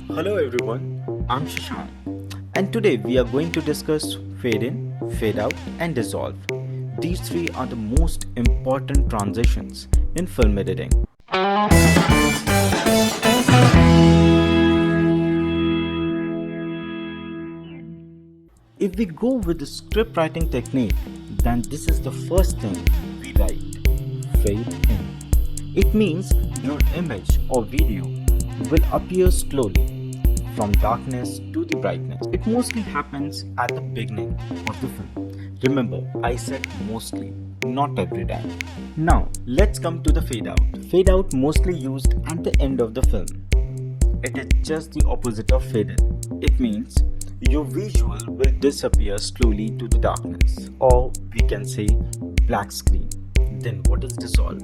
Hello everyone, I'm Sheshank, and today we are going to discuss Fadein, Fadeout and Dissolve. These three are the most important transitions in film editing. If we go with the script writing technique, then this is the first thing we write, fade in. It means your image or video will appear slowly from darkness to the brightness. It mostly happens at the beginning of the film. Remember, I said mostly, not every time. Now, let's come to the fade out. Fade out mostly used at the end of the film. It is just the opposite of fade in. It means your visual will disappear slowly to the darkness, or we can say black screen. Then what is dissolve?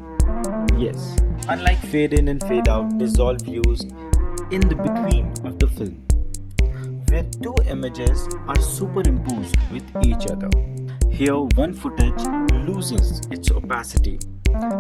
Yes, unlike fade in and fade out, dissolve used in the between of the film, where two images are superimposed with each other. Here one footage loses its opacity.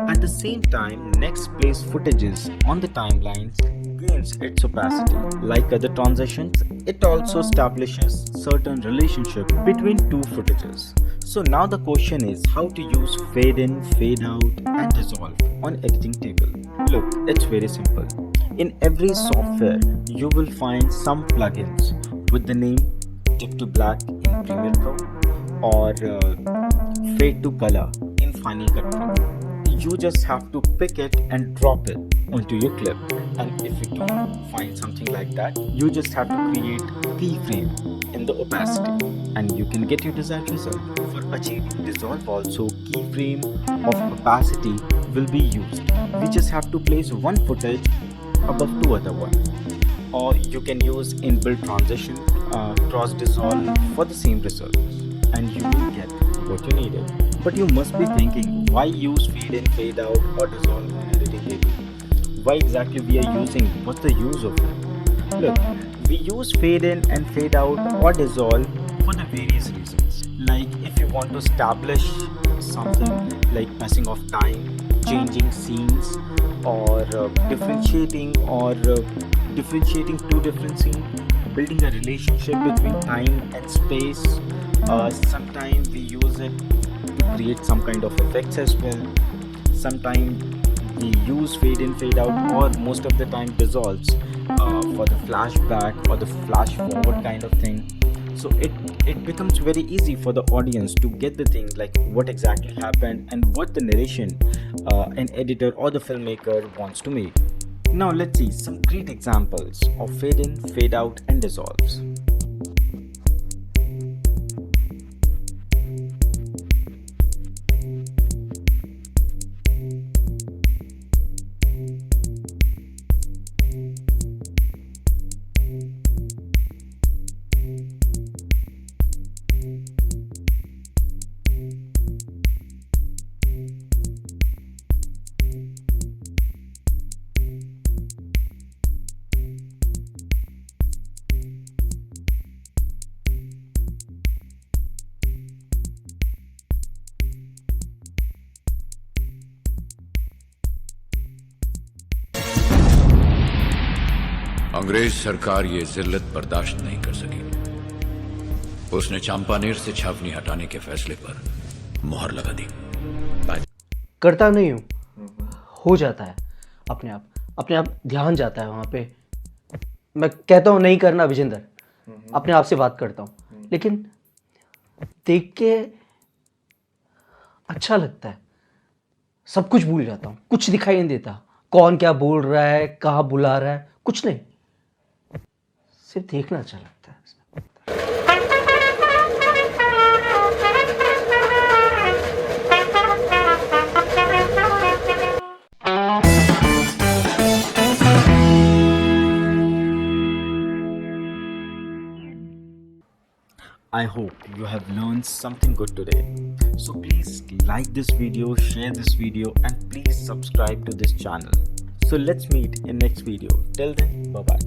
At the same time, next place footages on the timelines gains its opacity. Like other transitions, it also establishes certain relationship between two footages. So now the question is how to use fade in, fade out and dissolve on editing table. Look, it's very simple. In every software, you will find some plugins with the name Dip to Black in Premiere Pro or Fade to Color in Final Cut Pro. You just have to pick it and drop it onto your clip, and if you don't find something like that, you just have to create keyframe in the opacity and you can get your desired result. For achieving dissolve also, keyframe of opacity will be used. We just have to place one footage above two other ones, or you can use inbuilt transition cross dissolve for the same results, and you will get what you needed. But you must be thinking, why use fade in, fade out or dissolve on editing table? Why exactly we are using? What's the use of it? Look, we use fade in and fade out or dissolve for the various reasons. Like if you want to establish something like passing of time, changing scenes, or differentiating two different scenes, building a relationship between time and space. Sometimes we use it to create some kind of effects as well. Sometimes we use fade in, fade out, or most of the time dissolves for the flashback or the flash forward kind of thing. So it becomes very easy for the audience to get the things like what exactly happened and what the narration an editor or the filmmaker wants to make. Now let's see some great examples of fade in, fade out and dissolves. अंग्रेज सरकार ये जिल्लत बर्दाश्त नहीं कर सकी। उसने चंपानेर से छावनी हटाने के फैसले पर मुहर लगा दी। करता नहीं हूँ, हो जाता है अपने आप ध्यान जाता है वहाँ पे। मैं कहता हूँ नहीं करना विजेंद्र, अपने आप से बात करता हूँ, लेकिन देख के अच्छा लगता है। सब कुछ भूल जाता हूँ, कुछ दिखाई नहीं देता, कौन क्या बोल रहा है, कहाँ बुला रहा है, कुछ नहीं, सिर्फ देखना अच्छा लगता है। I hope you have learned something good today. So please like this video, share this video and please subscribe to this channel. So let's meet in next video. Till then, bye bye.